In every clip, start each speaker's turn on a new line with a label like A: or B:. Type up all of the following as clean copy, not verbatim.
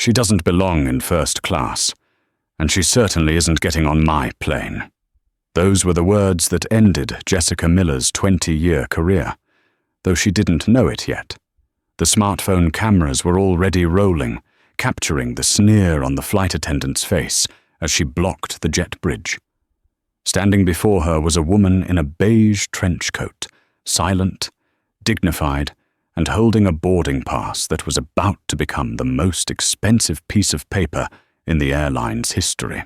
A: She doesn't belong in first class, and she certainly isn't getting on my plane." Those were the words that ended Jessica Miller's 20-year career, though she didn't know it yet. The smartphone cameras were already rolling, capturing the sneer on the flight attendant's face as she blocked the jet bridge. Standing before her was a woman in a beige trench coat, silent, dignified, and holding a boarding pass that was about to become the most expensive piece of paper in the airline's history.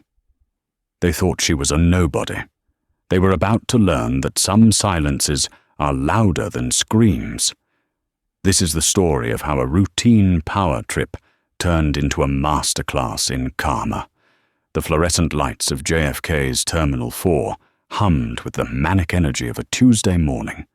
A: They thought she was a nobody. They were about to learn that some silences are louder than screams. This is the story of how a routine power trip turned into a masterclass in karma. The fluorescent lights of JFK's Terminal 4 hummed with the manic energy of a Tuesday morning.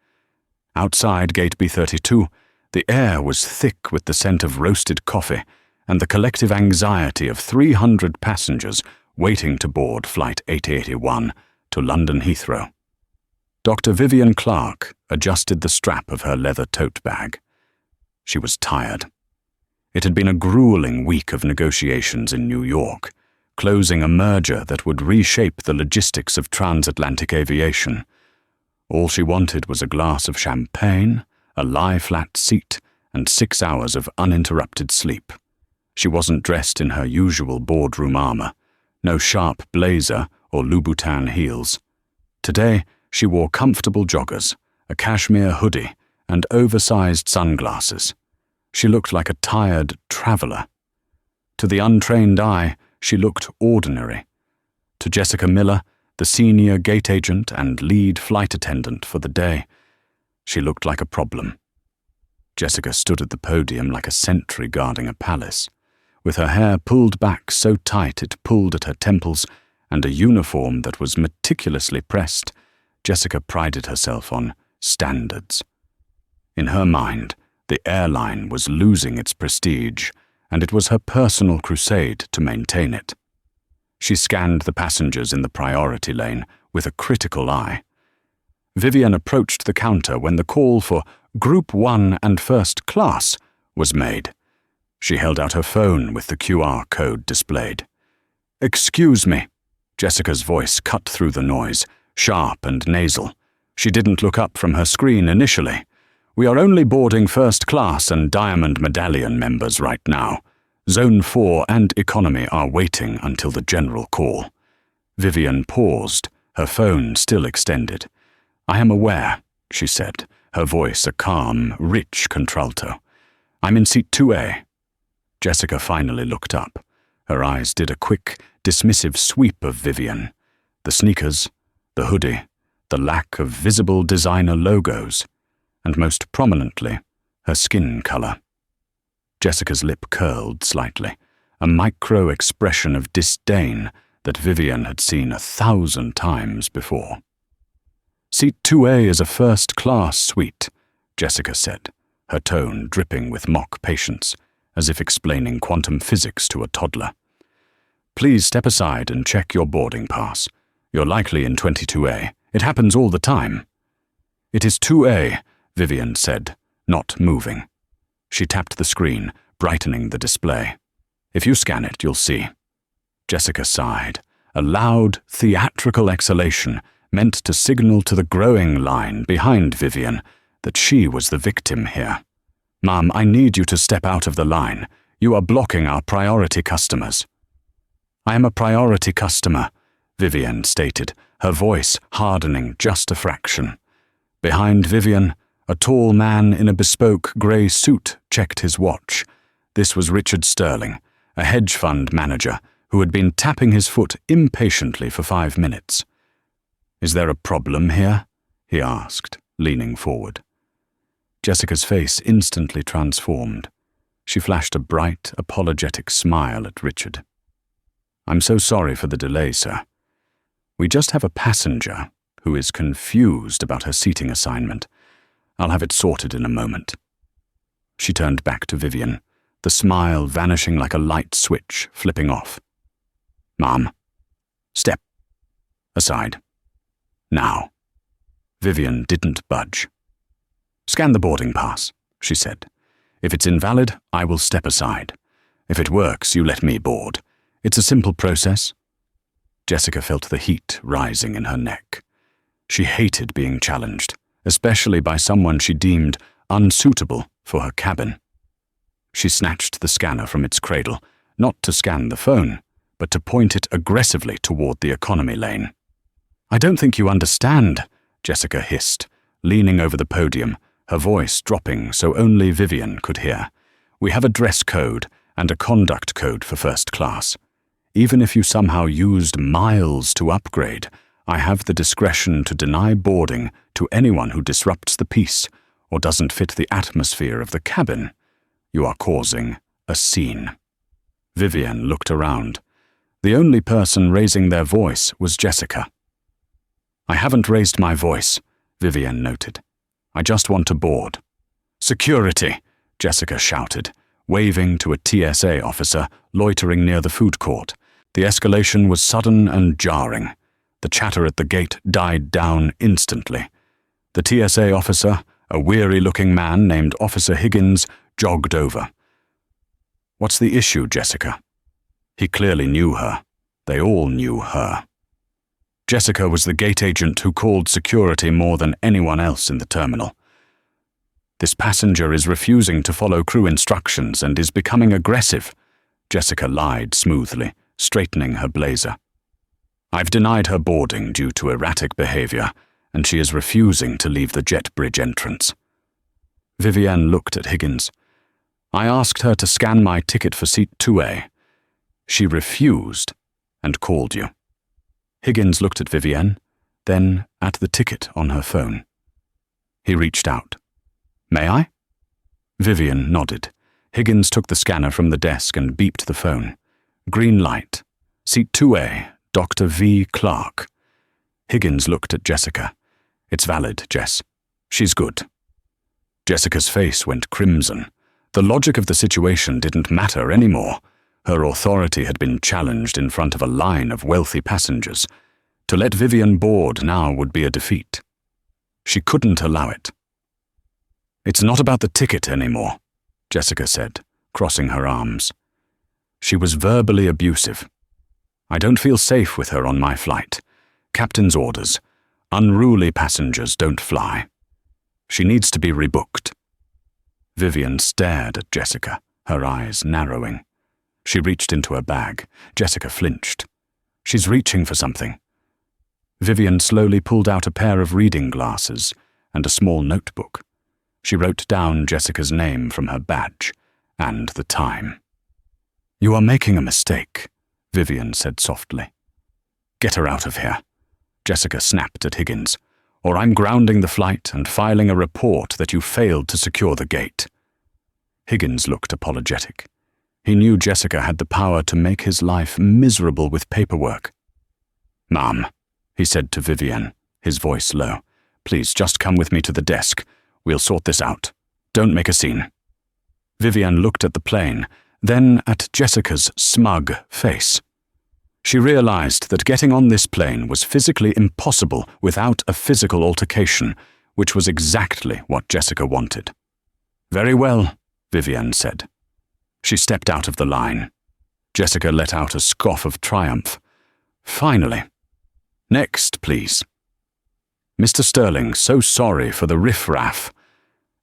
A: Outside Gate B32, the air was thick with the scent of roasted coffee and the collective anxiety of 300 passengers waiting to board Flight 8081 to London Heathrow. Dr. Vivian Clark adjusted the strap of her leather tote bag. She was tired. It had been a grueling week of negotiations in New York, closing a merger that would reshape the logistics of transatlantic aviation. All she wanted was a glass of champagne, a lie-flat seat, and 6 hours of uninterrupted sleep. She wasn't dressed in her usual boardroom armor, no sharp blazer or Louboutin heels. Today, she wore comfortable joggers, a cashmere hoodie, and oversized sunglasses. She looked like a tired traveler. To the untrained eye, she looked ordinary. To Jessica Miller, the senior gate agent and lead flight attendant for the day, she looked like a problem. Jessica stood at the podium like a sentry guarding a palace, with her hair pulled back so tight it pulled at her temples and a uniform that was meticulously pressed. Jessica prided herself on standards. In her mind, the airline was losing its prestige, and it was her personal crusade to maintain it. She scanned the passengers in the priority lane with a critical eye. Vivian approached the counter when the call for Group 1 and First Class was made. She held out her phone with the QR code displayed. "Excuse me," Jessica's voice cut through the noise, sharp and nasal. She didn't look up from her screen initially. "We are only boarding First Class and Diamond Medallion members right now. Zone 4 and Economy are waiting until the general call." Vivian paused, her phone still extended. "I am aware," she said, her voice a calm, rich contralto. "I'm in seat 2A. Jessica finally looked up. Her eyes did a quick, dismissive sweep of Vivian. The sneakers, the hoodie, the lack of visible designer logos, and most prominently, her skin color. Jessica's lip curled slightly, a micro-expression of disdain that Vivian had seen 1,000 times before. "Seat 2A is a first-class suite," Jessica said, her tone dripping with mock patience, as if explaining quantum physics to a toddler. "Please step aside and check your boarding pass. You're likely in 22A. It happens all the time." "It is 2A," Vivian said, not moving. She tapped the screen, brightening the display. "If you scan it, you'll see." Jessica sighed, a loud, theatrical exhalation meant to signal to the growing line behind Vivian that she was the victim here. "Ma'am, I need you to step out of the line. You are blocking our priority customers." "I am a priority customer," Vivian stated, her voice hardening just a fraction. Behind Vivian, a tall man in a bespoke grey suit checked his watch. This was Richard Sterling, a hedge fund manager who had been tapping his foot impatiently for 5 minutes. "Is there a problem here?" he asked, leaning forward. Jessica's face instantly transformed. She flashed a bright, apologetic smile at Richard. "I'm so sorry for the delay, sir. We just have a passenger who is confused about her seating assignment. I'll have it sorted in a moment." She turned back to Vivian, the smile vanishing like a light switch flipping off. "Ma'am, step aside. Now." Vivian didn't budge. "Scan the boarding pass," she said. "If it's invalid, I will step aside. If it works, you let me board. It's a simple process." Jessica felt the heat rising in her neck. She hated being challenged, especially by someone she deemed unsuitable for her cabin. She snatched the scanner from its cradle, not to scan the phone, but to point it aggressively toward the economy lane. "I don't think you understand," Jessica hissed, leaning over the podium, her voice dropping so only Vivian could hear. "We have a dress code and a conduct code for first class. Even if you somehow used miles to upgrade, I have the discretion to deny boarding to anyone who disrupts the peace or doesn't fit the atmosphere of the cabin. You are causing a scene." Vivian looked around. The only person raising their voice was Jessica. "I haven't raised my voice," Vivian noted. "I just want to board." "Security!" Jessica shouted, waving to a TSA officer loitering near the food court. The escalation was sudden and jarring. The chatter at the gate died down instantly. The TSA officer, a weary-looking man named Officer Higgins, jogged over. "What's the issue, Jessica?" He clearly knew her. They all knew her. Jessica was the gate agent who called security more than anyone else in the terminal. "This passenger is refusing to follow crew instructions and is becoming aggressive," Jessica lied smoothly, straightening her blazer. "I've denied her boarding due to erratic behavior, and she is refusing to leave the jet bridge entrance." Vivian looked at Higgins. "I asked her to scan my ticket for seat 2A. She refused and called you." Higgins looked at Vivian, then at the ticket on her phone. He reached out. "May I?" Vivian nodded. Higgins took the scanner from the desk and beeped the phone. "Green light. Seat 2A, Dr. V. Clark." Higgins looked at Jessica. "It's valid, Jess. She's good." Jessica's face went crimson. The logic of the situation didn't matter anymore. Her authority had been challenged in front of a line of wealthy passengers. To let Vivian board now would be a defeat. She couldn't allow it. "It's not about the ticket anymore," Jessica said, crossing her arms. She was verbally abusive. "I don't feel safe with her on my flight. Captain's orders. Unruly passengers don't fly. She needs to be rebooked." Vivian stared at Jessica, her eyes narrowing. She reached into her bag. Jessica flinched. "She's reaching for something." Vivian slowly pulled out a pair of reading glasses and a small notebook. She wrote down Jessica's name from her badge and the time. "You are making a mistake," Vivian said softly. "Get her out of here," Jessica snapped at Higgins, "or I'm grounding the flight and filing a report that you failed to secure the gate." Higgins looked apologetic. He knew Jessica had the power to make his life miserable with paperwork. "Ma'am," he said to Vivian, his voice low, "please just come with me to the desk. We'll sort this out. Don't make a scene." Vivian looked at the plane, then at Jessica's smug face. She realized that getting on this plane was physically impossible without a physical altercation, which was exactly what Jessica wanted. "Very well," Vivian said. She stepped out of the line. Jessica let out a scoff of triumph. "Finally. Next, please." "Mr. Sterling, so sorry for the riff-raff."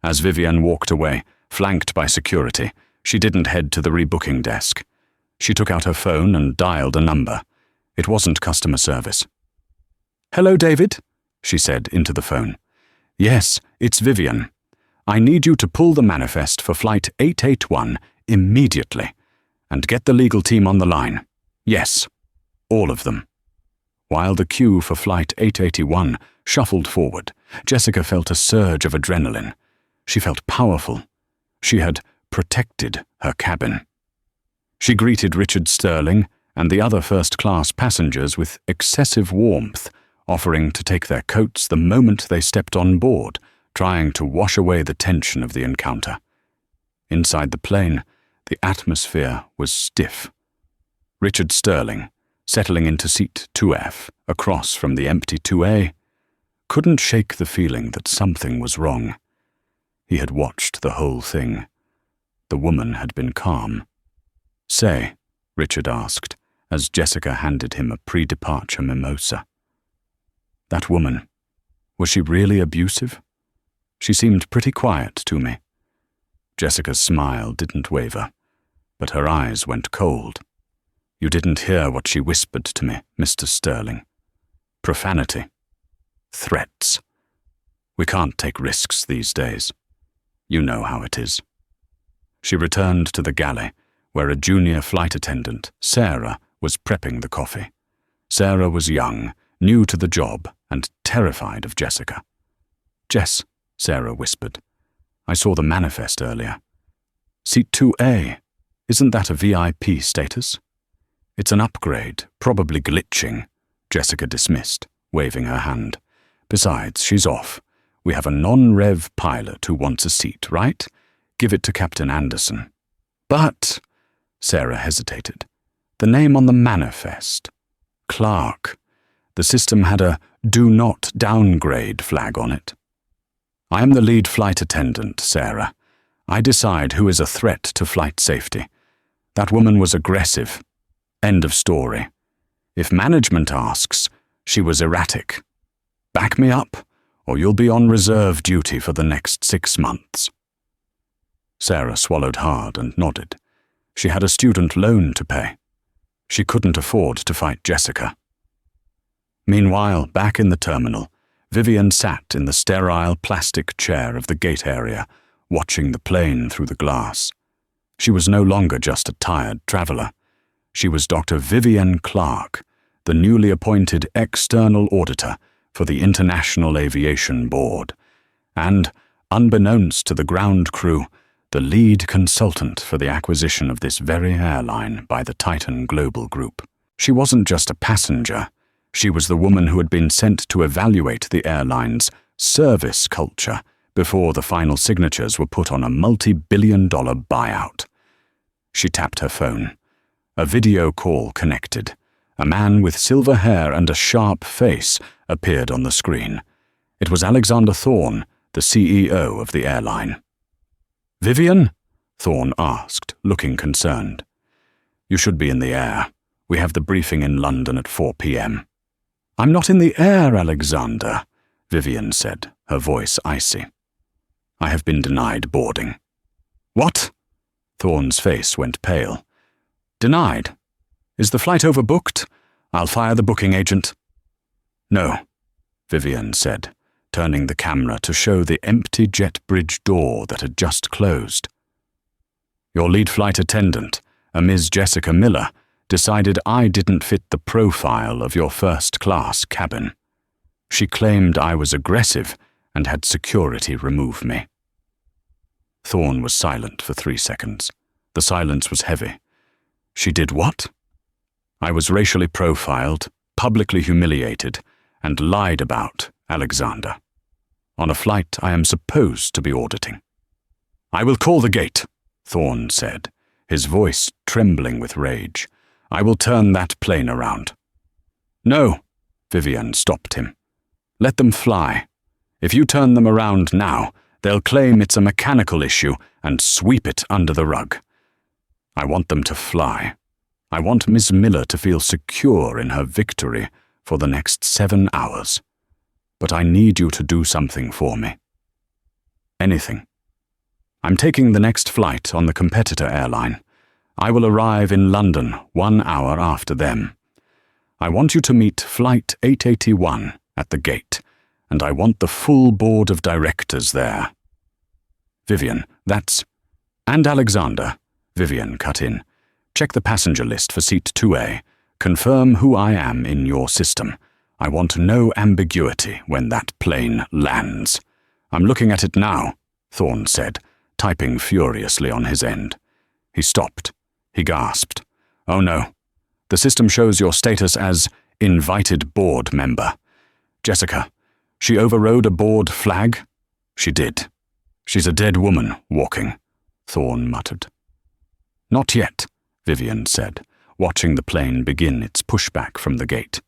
A: As Vivian walked away, flanked by security, she didn't head to the rebooking desk. She took out her phone and dialed a number. It wasn't customer service. "Hello, David," she said into the phone. "Yes, it's Vivian. I need you to pull the manifest for Flight 881 immediately and get the legal team on the line. Yes, all of them." While the queue for Flight 881 shuffled forward, Jessica felt a surge of adrenaline. She felt powerful. She had protected her cabin. She greeted Richard Sterling and the other first-class passengers with excessive warmth, offering to take their coats the moment they stepped on board, trying to wash away the tension of the encounter. Inside the plane, the atmosphere was stiff. Richard Sterling, settling into seat 2F, across from the empty 2A, couldn't shake the feeling that something was wrong. He had watched the whole thing. The woman had been calm. say?" Richard asked, as Jessica handed him a pre-departure mimosa. "That woman, was she really abusive? She seemed pretty quiet to me." Jessica's smile didn't waver, but her eyes went cold. "You didn't hear what she whispered to me, Mr. Sterling. Profanity. Threats. We can't take risks these days. You know how it is." She returned to the galley, where a junior flight attendant, Sarah, was prepping the coffee. Sarah was young, new to the job, and terrified of Jessica. "Jess," Sarah whispered, "I saw the manifest earlier. Seat 2A, isn't that a VIP status?" "It's an upgrade, probably glitching," Jessica dismissed, waving her hand. "Besides, she's off. We have a non-rev pilot who wants a seat, right? Give it to Captain Anderson." "But," Sarah hesitated, "the name on the manifest. Clark. The system had a do not downgrade flag on it." "I am the lead flight attendant, Sarah. I decide who is a threat to flight safety. That woman was aggressive. End of story. If management asks, she was erratic. Back me up, or you'll be on reserve duty for the next 6 months. Sarah swallowed hard and nodded. She had a student loan to pay. She couldn't afford to fight Jessica. Meanwhile, back in the terminal, Vivian sat in the sterile plastic chair of the gate area, watching the plane through the glass. She was no longer just a tired traveler. She was Dr. Vivian Clark, the newly appointed external auditor for the International Aviation Board, and, unbeknownst to the ground crew, the lead consultant for the acquisition of this very airline by the Titan Global Group. She wasn't just a passenger. She was the woman who had been sent to evaluate the airline's service culture before the final signatures were put on a multi-billion-dollar buyout. She tapped her phone. A video call connected. A man with silver hair and a sharp face appeared on the screen. It was Alexander Thorne, the CEO of the airline. "Vivian?" Thorne asked, looking concerned. "You should be in the air. We have the briefing in London at 4 p.m. "I'm not in the air, Alexander," Vivian said, her voice icy. "I have been denied boarding." "What?" Thorne's face went pale. "Denied? Is the flight overbooked? I'll fire the booking agent." "No," Vivian said, turning the camera to show the empty jet bridge door that had just closed. "Your lead flight attendant, a Ms. Jessica Miller, decided I didn't fit the profile of your first-class cabin. She claimed I was aggressive and had security remove me." Thorne was silent for 3 seconds. The silence was heavy. "She did what?" "I was racially profiled, publicly humiliated, and lied about, Alexander. On a flight I am supposed to be auditing." "I will call the gate," Thorne said, his voice trembling with rage. "I will turn that plane around." "No," Vivian stopped him. "Let them fly. If you turn them around now, they'll claim it's a mechanical issue and sweep it under the rug. I want them to fly. I want Miss Miller to feel secure in her victory for the next 7 hours. But I need you to do something for me. Anything. I'm taking the next flight on the competitor airline. I will arrive in London 1 hour after them. I want you to meet Flight 881 at the gate, and I want the full board of directors there." "Vivian, that's—" "And Alexander," Vivian cut in. "Check the passenger list for seat 2A. Confirm who I am in your system. I want no ambiguity when that plane lands." "I'm looking at it now," Thorne said, typing furiously on his end. He stopped. He gasped. "Oh no. The system shows your status as invited board member. Jessica, she overrode a board flag?" "She did. She's a dead woman walking," Thorne muttered. "Not yet," Vivian said, watching the plane begin its pushback from the gate.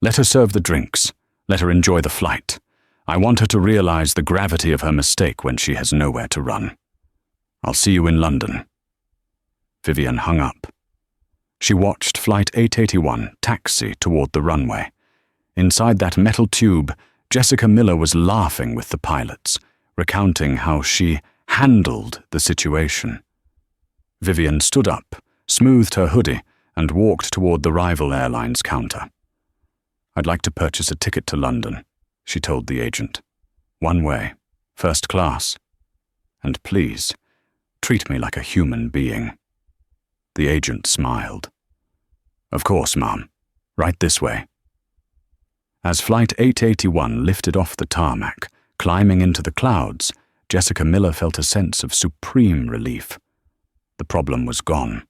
A: "Let her serve the drinks. Let her enjoy the flight. I want her to realize the gravity of her mistake when she has nowhere to run. I'll see you in London." Vivian hung up. She watched Flight 881 taxi toward the runway. Inside that metal tube, Jessica Miller was laughing with the pilots, recounting how she handled the situation. Vivian stood up, smoothed her hoodie, and walked toward the rival airline's counter. "I'd like to purchase a ticket to London," she told the agent. "One way, first class. And please, treat me like a human being." The agent smiled. "Of course, ma'am. Right this way." As Flight 881 lifted off the tarmac, climbing into the clouds, Jessica Miller felt a sense of supreme relief. The problem was gone.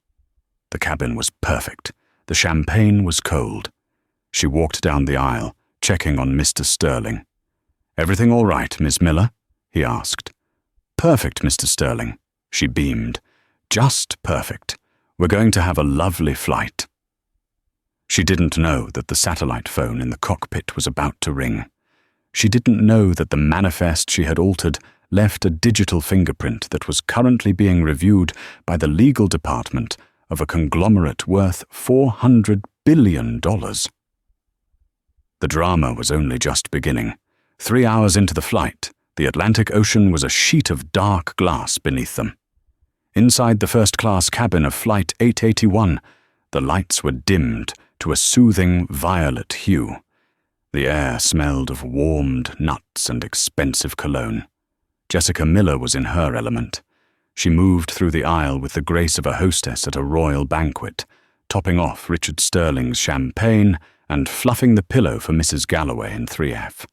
A: The cabin was perfect. The champagne was cold. She walked down the aisle, checking on Mr. Sterling. "Everything all right, Miss Miller?" he asked. "Perfect, Mr. Sterling," she beamed. "Just perfect. We're going to have a lovely flight." She didn't know that the satellite phone in the cockpit was about to ring. She didn't know that the manifest she had altered left a digital fingerprint that was currently being reviewed by the legal department of a conglomerate worth $400 billion. The drama was only just beginning. 3 hours into the flight, the Atlantic Ocean was a sheet of dark glass beneath them. Inside the first-class cabin of Flight 881, the lights were dimmed to a soothing violet hue. The air smelled of warmed nuts and expensive cologne. Jessica Miller was in her element. She moved through the aisle with the grace of a hostess at a royal banquet, topping off Richard Sterling's champagne and fluffing the pillow for Mrs. Galloway in 3F.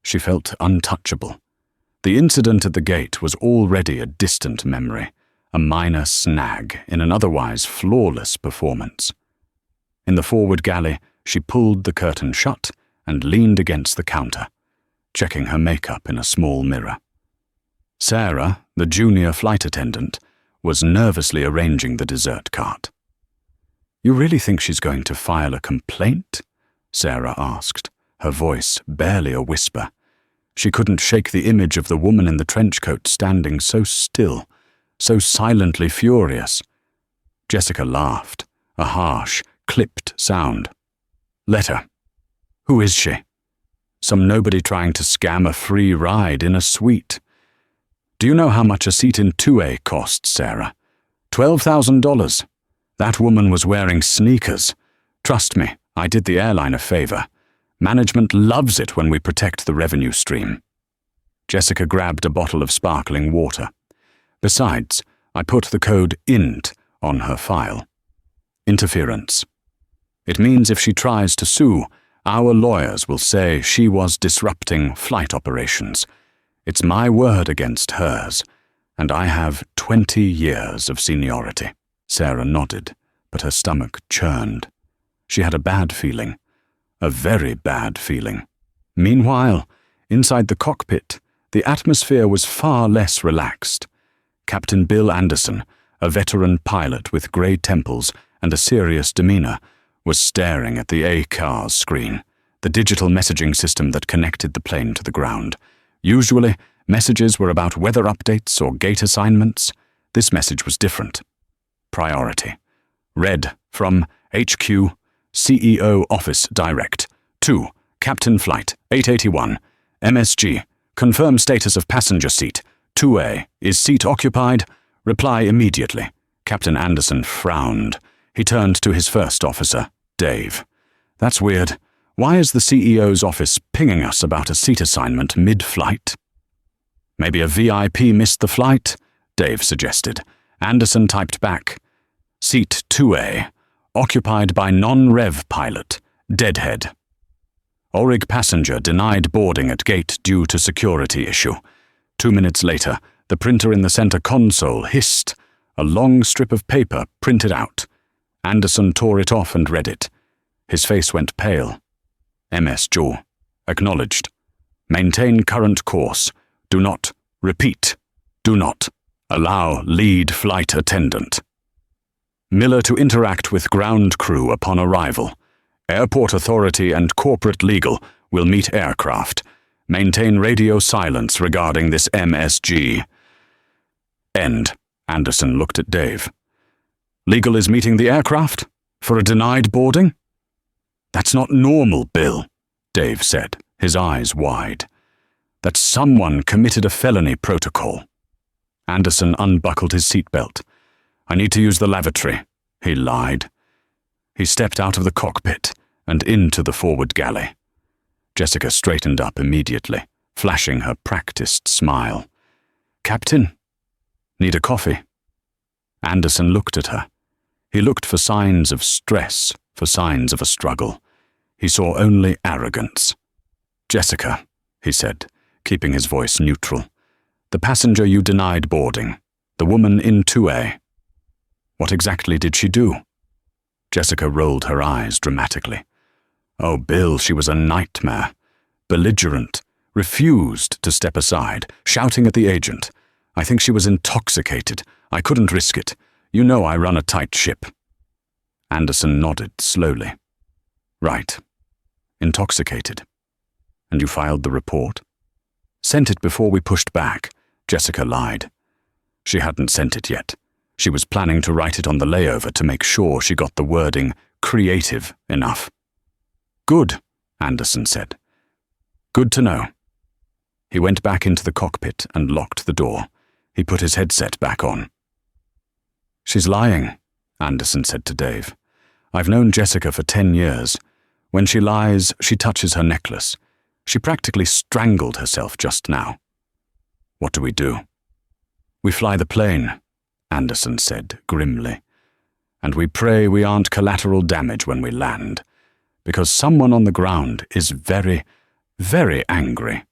A: She felt untouchable. The incident at the gate was already a distant memory, a minor snag in an otherwise flawless performance. In the forward galley, she pulled the curtain shut and leaned against the counter, checking her makeup in a small mirror. Sarah, the junior flight attendant, was nervously arranging the dessert cart. "You really think she's going to file a complaint?" Sarah asked, her voice barely a whisper. She couldn't shake the image of the woman in the trench coat standing so still, so silently furious. Jessica laughed, a harsh, clipped sound. "Let her. Who is she? Some nobody trying to scam a free ride in a suite. Do you know how much a seat in 2A costs, Sarah? $12,000. That woman was wearing sneakers. Trust me, I did the airline a favor. Management loves it when we protect the revenue stream." Jessica grabbed a bottle of sparkling water. "Besides, I put the code INT on her file. Interference. It means if she tries to sue, our lawyers will say she was disrupting flight operations. It's my word against hers, and I have 20 years of seniority." Sarah nodded, but her stomach churned. She had a bad feeling, a very bad feeling. Meanwhile, inside the cockpit, the atmosphere was far less relaxed. Captain Bill Anderson, a veteran pilot with grey temples and a serious demeanor, was staring at the ACARS screen, the digital messaging system that connected the plane to the ground. Usually, messages were about weather updates or gate assignments. This message was different. Priority. Read from HQ, CEO Office Direct. To Captain Flight 881, MSG. Confirm status of passenger seat. 2A. Is seat occupied? Reply immediately. Captain Anderson frowned. He turned to his first officer, Dave. "That's weird. Why is the CEO's office pinging us about a seat assignment mid-flight?" "Maybe a VIP missed the flight," Dave suggested. Anderson typed back, "Seat 2A, occupied by non-rev pilot, Deadhead. Orig passenger denied boarding at gate due to security issue." 2 minutes later, the printer in the center console hissed. A long strip of paper printed out. Anderson tore it off and read it. His face went pale. MS Jaw. Acknowledged. Maintain current course. Do not, repeat, do not, allow lead flight attendant. Miller to interact with ground crew upon arrival. Airport authority and corporate legal will meet aircraft. Maintain radio silence regarding this MSG. End. Anderson looked at Dave. Legal is meeting the aircraft? For a denied boarding? That's not normal, Bill, Dave said, his eyes wide. That someone committed a felony protocol. Anderson unbuckled his seatbelt. I need to use the lavatory, he lied. He stepped out of the cockpit and into the forward galley. Jessica straightened up immediately, flashing her practiced smile. Captain, need a coffee? Anderson looked at her. He looked for signs of stress, for signs of a struggle. He saw only arrogance. Jessica, he said, keeping his voice neutral. The passenger you denied boarding, the woman in 2A. What exactly did she do? Jessica rolled her eyes dramatically. Oh, Bill, she was a nightmare. Belligerent, refused to step aside, shouting at the agent. I think she was intoxicated. I couldn't risk it. You know I run a tight ship. Anderson nodded slowly. Right. Intoxicated. And you filed the report? Sent it before we pushed back, Jessica lied. She hadn't sent it yet. She was planning to write it on the layover to make sure she got the wording creative enough. Good, Anderson said. Good to know. He went back into the cockpit and locked the door. He put his headset back on. She's lying, Anderson said to Dave. I've known Jessica for 10 years. When she lies, she touches her necklace. She practically strangled herself just now. What do we do? We fly the plane, Anderson said grimly. And we pray we aren't collateral damage when we land, because someone on the ground is very, very angry.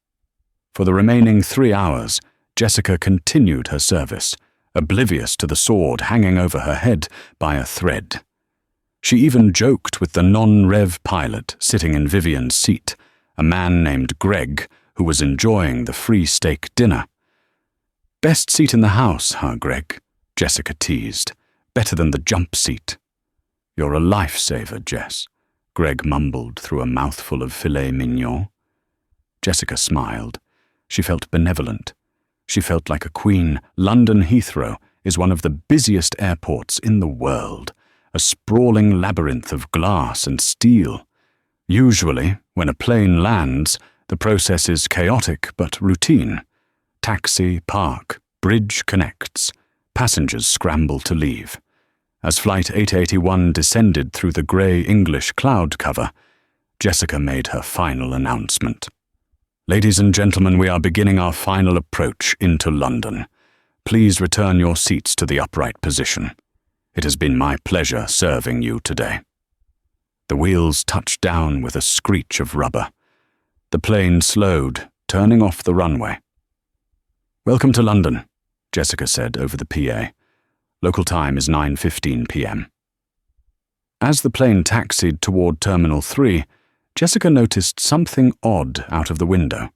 A: For the remaining 3 hours, Jessica continued her service, oblivious to the sword hanging over her head by a thread. She even joked with the non-rev pilot sitting in Vivian's seat, a man named Greg, who was enjoying the free steak dinner. Best seat in the house, huh, Greg? Jessica teased. Better than the jump seat. You're a lifesaver, Jess, Greg mumbled through a mouthful of filet mignon. Jessica smiled. She felt benevolent. She felt like a queen. London Heathrow is one of the busiest airports in the world, a sprawling labyrinth of glass and steel. Usually, when a plane lands, the process is chaotic but routine. Taxi, park, bridge connects. Passengers scramble to leave. As Flight 881 descended through the grey English cloud cover, Jessica made her final announcement. Ladies and gentlemen, we are beginning our final approach into London. Please return your seats to the upright position. It has been my pleasure serving you today. The wheels touched down with a screech of rubber. The plane slowed, turning off the runway. Welcome to London, Jessica said over the PA. Local time is 9:15 p.m. As the plane taxied toward Terminal 3, Jessica noticed something odd out of the window.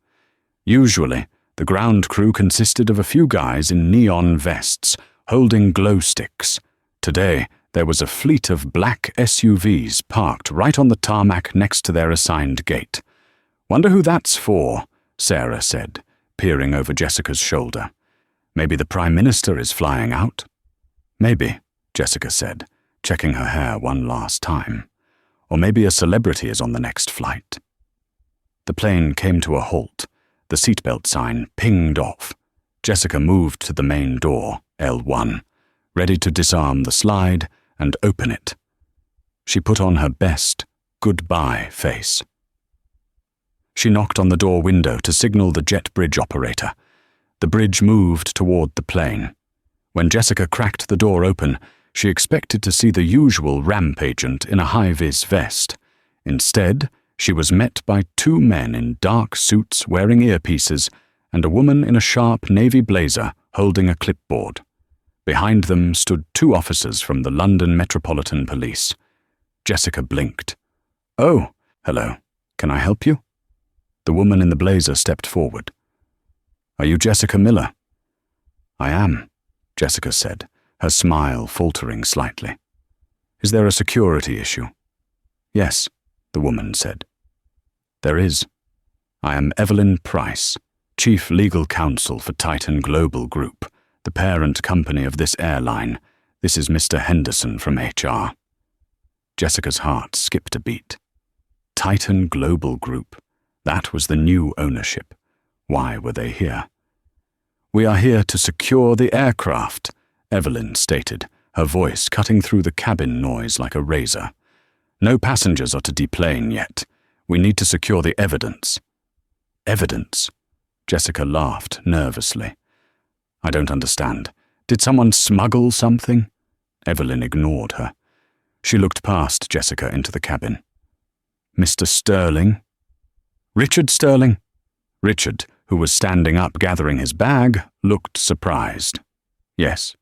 A: Usually, the ground crew consisted of a few guys in neon vests, holding glow sticks. Today, there was a fleet of black SUVs parked right on the tarmac next to their assigned gate. Wonder who that's for, Sarah said, peering over Jessica's shoulder. Maybe the Prime Minister is flying out? Maybe, Jessica said, checking her hair one last time. Or maybe a celebrity is on the next flight. The plane came to a halt. The seatbelt sign pinged off. Jessica moved to the main door, L1, ready to disarm the slide and open it. She put on her best goodbye face. She knocked on the door window to signal the jet bridge operator. The bridge moved toward the plane. When Jessica cracked the door open, she expected to see the usual ramp agent in a high-vis vest. Instead, she was met by 2 men in dark suits wearing earpieces and a woman in a sharp navy blazer holding a clipboard. Behind them stood 2 officers from the London Metropolitan Police. Jessica blinked. Oh, hello. Can I help you? The woman in the blazer stepped forward. Are you Jessica Miller? I am, Jessica said, her smile faltering slightly. Is there a security issue? Yes, the woman said. There is. I am Evelyn Price, Chief Legal Counsel for Titan Global Group, the parent company of this airline, This is Mr. Henderson from HR. Jessica's heart skipped a beat. Titan Global Group. That was the new ownership. Why were they here? We are here to secure the aircraft, Evelyn stated, her voice cutting through the cabin noise like a razor. No passengers are to deplane yet. We need to secure the evidence. Evidence? Jessica laughed nervously. I don't understand. Did someone smuggle something? Evelyn ignored her. She looked past Jessica into the cabin. Mr. Sterling? Richard Sterling? Richard, who was standing up gathering his bag, looked surprised. Yes.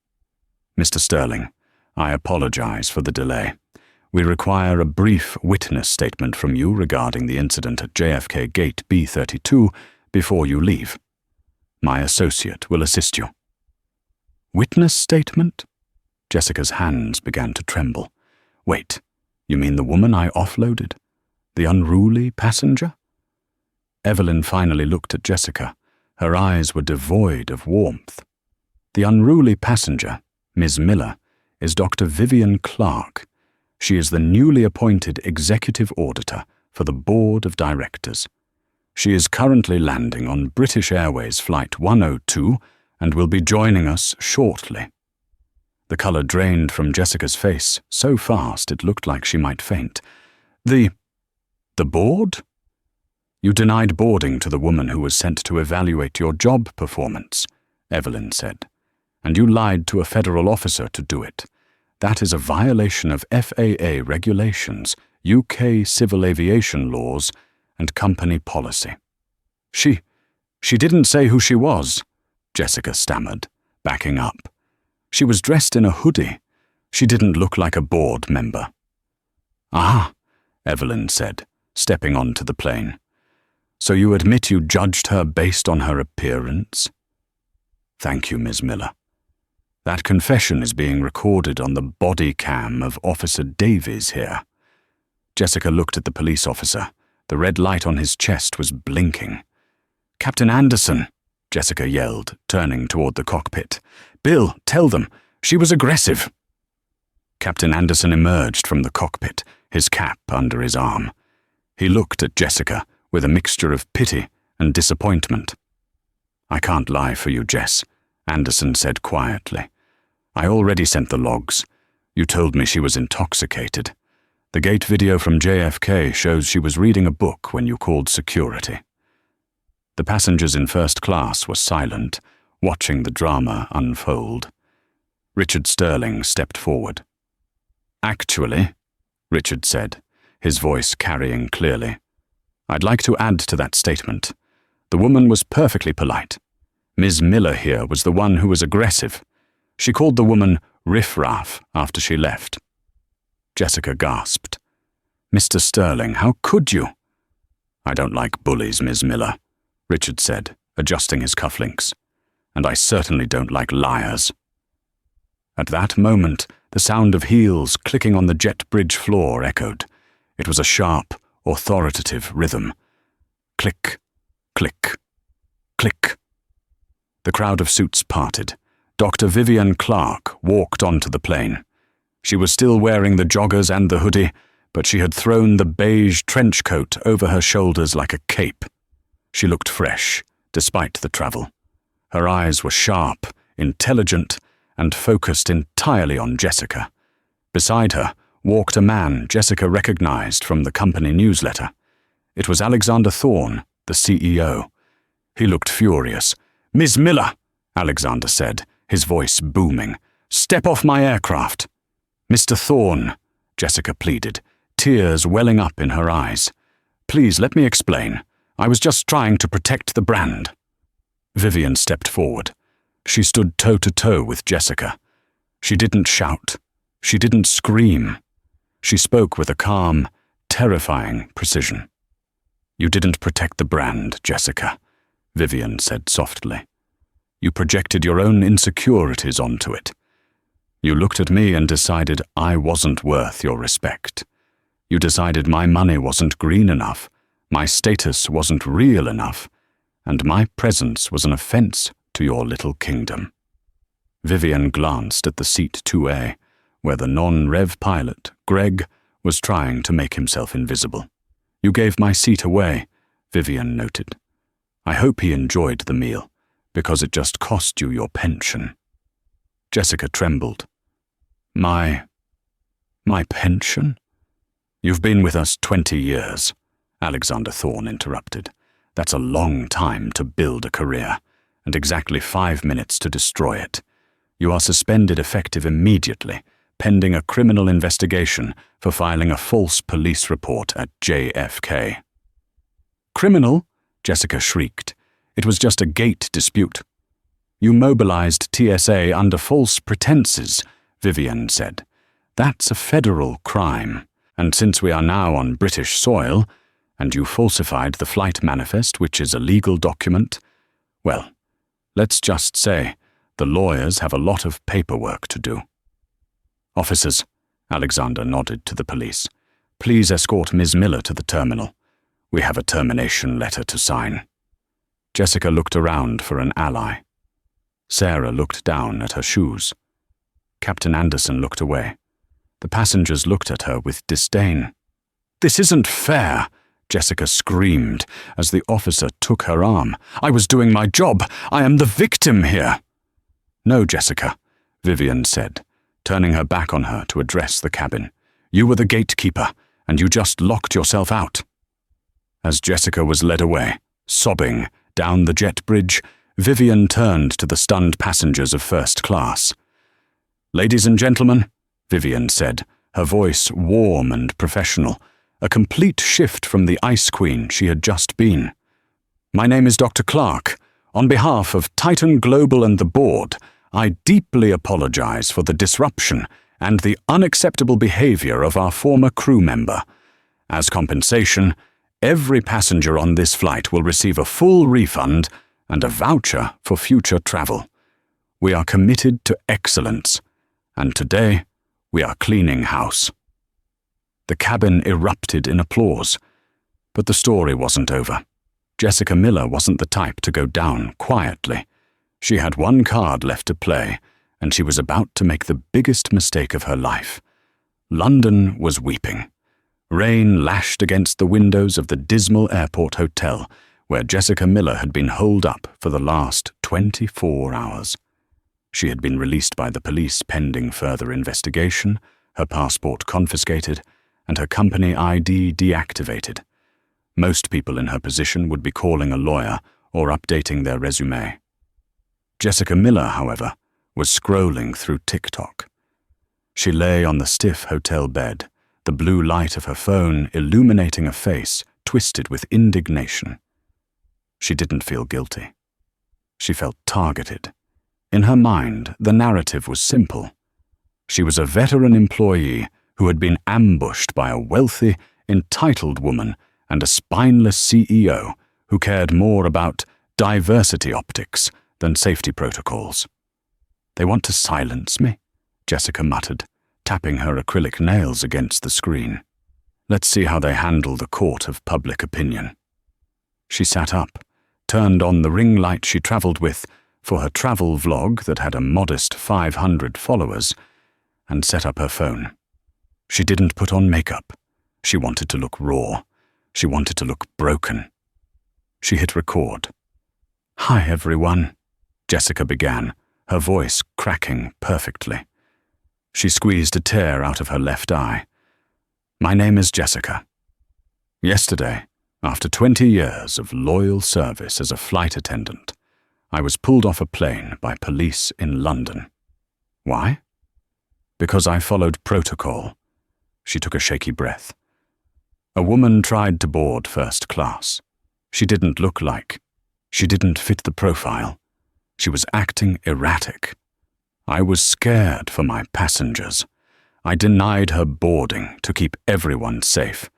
A: Mr. Sterling, I apologize for the delay. We require a brief witness statement from you regarding the incident at JFK Gate B32 before you leave. My associate will assist you. Witness statement? Jessica's hands began to tremble. Wait, you mean the woman I offloaded? The unruly passenger? Evelyn finally looked at Jessica. Her eyes were devoid of warmth. The unruly passenger, Ms. Miller, is Dr. Vivian Clark. She is the newly appointed executive auditor for the board of directors. She is currently landing on British Airways Flight 102 and will be joining us shortly. The colour drained from Jessica's face so fast it looked like she might faint. The board? You denied boarding to the woman who was sent to evaluate your job performance, Evelyn said, and you lied to a federal officer to do it. That is a violation of FAA regulations, UK civil aviation laws, and company policy. She didn't say who she was, Jessica stammered, backing up. She was dressed in a hoodie. She didn't look like a board member. Ah, Evelyn said, stepping onto the plane. So you admit you judged her based on her appearance? Thank you, Ms. Miller. That confession is being recorded on the body cam of Officer Davies here. Jessica looked at the police officer. The red light on his chest was blinking. Captain Anderson, Jessica yelled, turning toward the cockpit. Bill, tell them. She was aggressive. Captain Anderson emerged from the cockpit, his cap under his arm. He looked at Jessica with a mixture of pity and disappointment. I can't lie for you, Jess, Anderson said quietly. I already sent the logs. You told me she was intoxicated. The gate video from JFK shows she was reading a book when you called security. The passengers in first class were silent, watching the drama unfold. Richard Sterling stepped forward. Actually, Richard said, his voice carrying clearly, I'd like to add to that statement. The woman was perfectly polite. Ms. Miller here was the one who was aggressive. She called the woman riff-raff after she left. Jessica gasped. Mr. Sterling, how could you? I don't like bullies, Ms. Miller, Richard said, adjusting his cufflinks. And I certainly don't like liars. At that moment, the sound of heels clicking on the jet bridge floor echoed. It was a sharp, authoritative rhythm. Click, click, click. The crowd of suits parted. Dr. Vivian Clark walked onto the plane. She was still wearing the joggers and the hoodie, but she had thrown the beige trench coat over her shoulders like a cape. She looked fresh, despite the travel. Her eyes were sharp, intelligent, and focused entirely on Jessica. Beside her walked a man Jessica recognized from the company newsletter. It was Alexander Thorne, the CEO. He looked furious. Ms. Miller, Alexander said, his voice booming. Step off my aircraft. Mr. Thorne, Jessica pleaded, tears welling up in her eyes. Please let me explain. I was just trying to protect the brand. Vivian stepped forward. She stood toe-to-toe with Jessica. She didn't shout. She didn't scream. She spoke with a calm, terrifying precision. You didn't protect the brand, Jessica, Vivian said softly. You projected your own insecurities onto it. You looked at me and decided I wasn't worth your respect. You decided my money wasn't green enough, my status wasn't real enough, and my presence was an offense to your little kingdom. Vivian glanced at the seat 2A, where the non-rev pilot, Greg, was trying to make himself invisible. "You gave my seat away," Vivian noted. "I hope he enjoyed the meal, because it just cost you your pension." Jessica trembled. My pension? "You've been with us 20 years, Alexander Thorne interrupted. "That's a long time to build a career, and exactly 5 minutes to destroy it. You are suspended effective immediately, pending a criminal investigation for filing a false police report at JFK. "Criminal?" Jessica shrieked. "It was just a gate dispute." "You mobilized TSA under false pretenses," Vivian said. "That's a federal crime, and since we are now on British soil, and you falsified the flight manifest, which is a legal document, well, let's just say the lawyers have a lot of paperwork to do." "Officers," Alexander nodded to the police, "please escort Ms. Miller to the terminal. We have a termination letter to sign." Jessica looked around for an ally. Sarah looked down at her shoes. Captain Anderson looked away. The passengers looked at her with disdain. "This isn't fair," Jessica screamed as the officer took her arm. "I was doing my job. I am the victim here." "No, Jessica," Vivian said, turning her back on her to address the cabin. "You were the gatekeeper, and you just locked yourself out." As Jessica was led away, sobbing, down the jet bridge, Vivian turned to the stunned passengers of first class. "Ladies and gentlemen," Vivian said, her voice warm and professional, a complete shift from the Ice Queen she had just been. "My name is Dr. Clark. On behalf of Titan Global and the board, I deeply apologize for the disruption and the unacceptable behavior of our former crew member. As compensation, every passenger on this flight will receive a full refund and a voucher for future travel. We are committed to excellence, and today we are cleaning house." The cabin erupted in applause, but the story wasn't over. Jessica Miller wasn't the type to go down quietly. She had one card left to play, and she was about to make the biggest mistake of her life. London was weeping. Rain lashed against the windows of the dismal airport hotel, where Jessica Miller had been holed up for the last 24 hours. She had been released by the police pending further investigation, her passport confiscated, and her company ID deactivated. Most people in her position would be calling a lawyer or updating their resume. Jessica Miller, however, was scrolling through TikTok. She lay on the stiff hotel bed, the blue light of her phone illuminating a face twisted with indignation. She didn't feel guilty. She felt targeted. In her mind, the narrative was simple. She was a veteran employee who had been ambushed by a wealthy, entitled woman and a spineless CEO who cared more about diversity optics than safety protocols. "They want to silence me," Jessica muttered, tapping her acrylic nails against the screen. "Let's see how they handle the court of public opinion." She sat up, turned on the ring light she traveled with for her travel vlog that had a modest 500 followers, and set up her phone. She didn't put on makeup. She wanted to look raw. She wanted to look broken. She hit record. "Hi, everyone," Jessica began, her voice cracking perfectly. She squeezed a tear out of her left eye. "My name is Jessica. Yesterday, after 20 years of loyal service as a flight attendant, I was pulled off a plane by police in London. Why? Because I followed protocol." She took a shaky breath. "A woman tried to board first class. She didn't look like. She didn't fit the profile. She was acting erratic. I was scared for my passengers. I denied her boarding to keep everyone safe.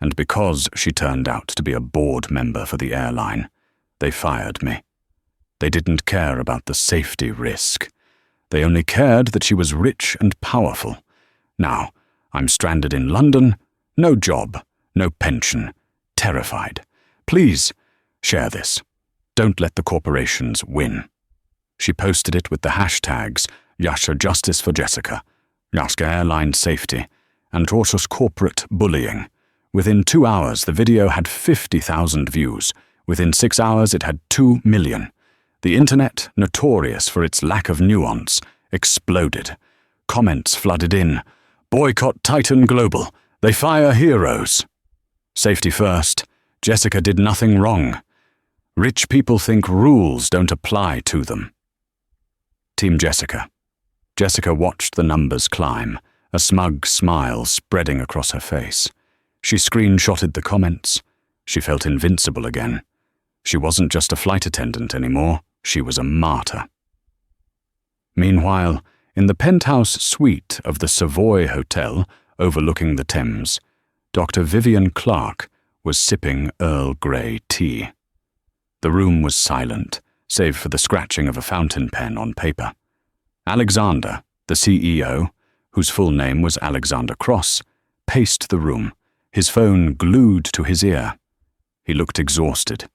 A: And because she turned out to be a board member for the airline, they fired me. They didn't care about the safety risk. They only cared that she was rich and powerful. Now, I'm stranded in London, no job, no pension, terrified. Please, share this. Don't let the corporations win." She posted it with the hashtags Yasha Justice for Jessica, Yaska Airline Safety, and Torsus Corporate Bullying. Within 2 hours, the video had 50,000 views. Within 6 hours, it had 2 million. The internet, notorious for its lack of nuance, exploded. Comments flooded in. Boycott Titan Global. They fire heroes. Safety first. Jessica did nothing wrong. Rich people think rules don't apply to them. Team Jessica. Jessica watched the numbers climb, a smug smile spreading across her face. She screenshotted the comments. She felt invincible again. She wasn't just a flight attendant anymore. She was a martyr. Meanwhile, in the penthouse suite of the Savoy Hotel overlooking the Thames, Dr. Vivian Clark was sipping Earl Grey tea. The room was silent, save for the scratching of a fountain pen on paper. Alexander, the CEO, whose full name was Alexander Cross, paced the room, his phone glued to his ear. He looked exhausted.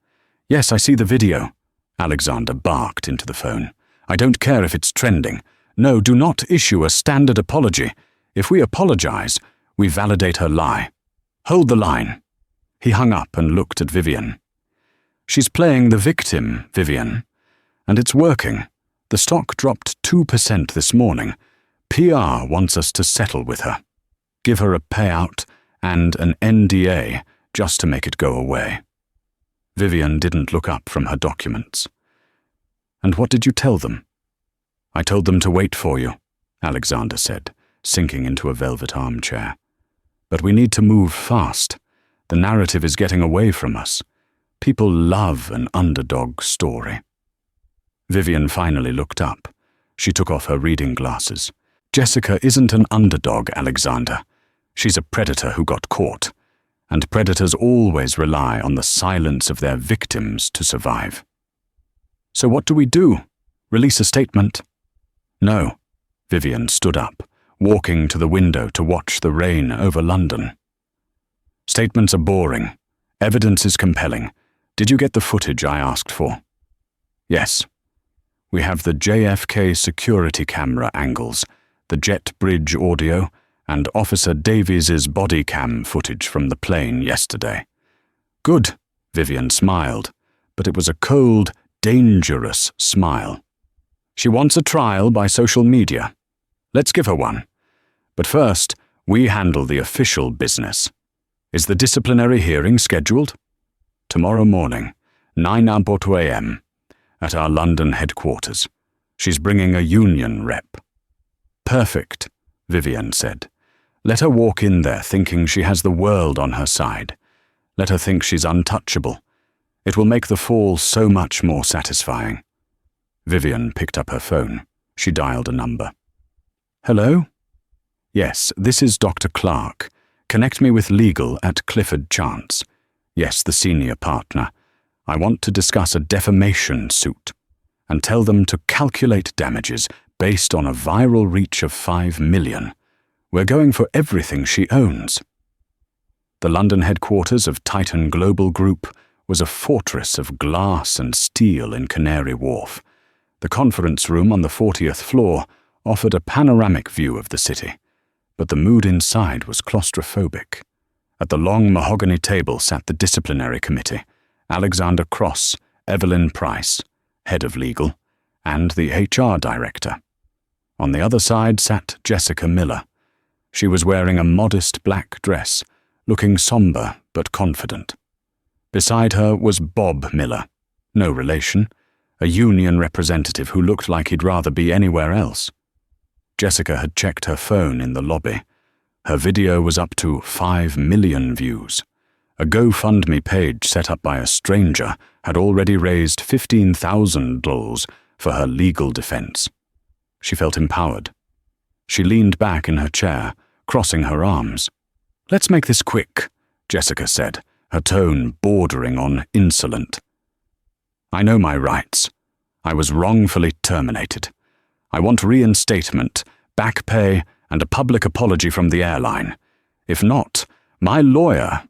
A: "Yes, I see the video," Alexander barked into the phone. "I don't care if it's trending. No, do not issue a standard apology. If we apologize, we validate her lie. Hold the line." He hung up and looked at Vivian. "She's playing the victim, Vivian. And it's working. The stock dropped 2% this morning. PR wants us to settle with her. Give her a payout and an NDA just to make it go away." Vivian didn't look up from her documents. "And what did you tell them?" "I told them to wait for you," Alexander said, sinking into a velvet armchair. "But we need to move fast. The narrative is getting away from us. People love an underdog story." Vivian finally looked up. She took off her reading glasses. "Jessica isn't an underdog, Alexander. She's a predator who got caught. And predators always rely on the silence of their victims to survive." "So what do we do? Release a statement?" "No." Vivian stood up, walking to the window to watch the rain over London. "Statements are boring. Evidence is compelling. Did you get the footage I asked for?" "Yes. We have the JFK security camera angles, the jet bridge audio, and Officer Davies's body cam footage from the plane yesterday." "Good," Vivian smiled, but it was a cold, dangerous smile. "She wants a trial by social media. Let's give her one. But first, we handle the official business. Is the disciplinary hearing scheduled?" "Tomorrow morning, 9:40 a.m., at our London headquarters. She's bringing a union rep." "Perfect," Vivian said. "Let her walk in there thinking she has the world on her side. Let her think she's untouchable. It will make the fall so much more satisfying." Vivian picked up her phone. She dialed a number. "Hello?" "Yes, this is Dr. Clark. Connect me with legal at Clifford Chance. Yes, the senior partner. I want to discuss a defamation suit. And tell them to calculate damages based on a viral reach of 5 million. We're going for everything she owns." The London headquarters of Titan Global Group was a fortress of glass and steel in Canary Wharf. The conference room on the 40th floor offered a panoramic view of the city, but the mood inside was claustrophobic. At the long mahogany table sat the disciplinary committee, Alexander Cross, Evelyn Price, head of legal, and the HR director. On the other side sat Jessica Miller. She was wearing a modest black dress, looking somber but confident. Beside her was Bob Miller, no relation, a union representative who looked like he'd rather be anywhere else. Jessica had checked her phone in the lobby. Her video was up to 5 million views. A GoFundMe page set up by a stranger had already raised $15,000 for her legal defense. She felt empowered. She leaned back in her chair, crossing her arms. "Let's make this quick," Jessica said, her tone bordering on insolent. "I know my rights. I was wrongfully terminated. I want reinstatement, back pay, and a public apology from the airline. If not, my lawyer,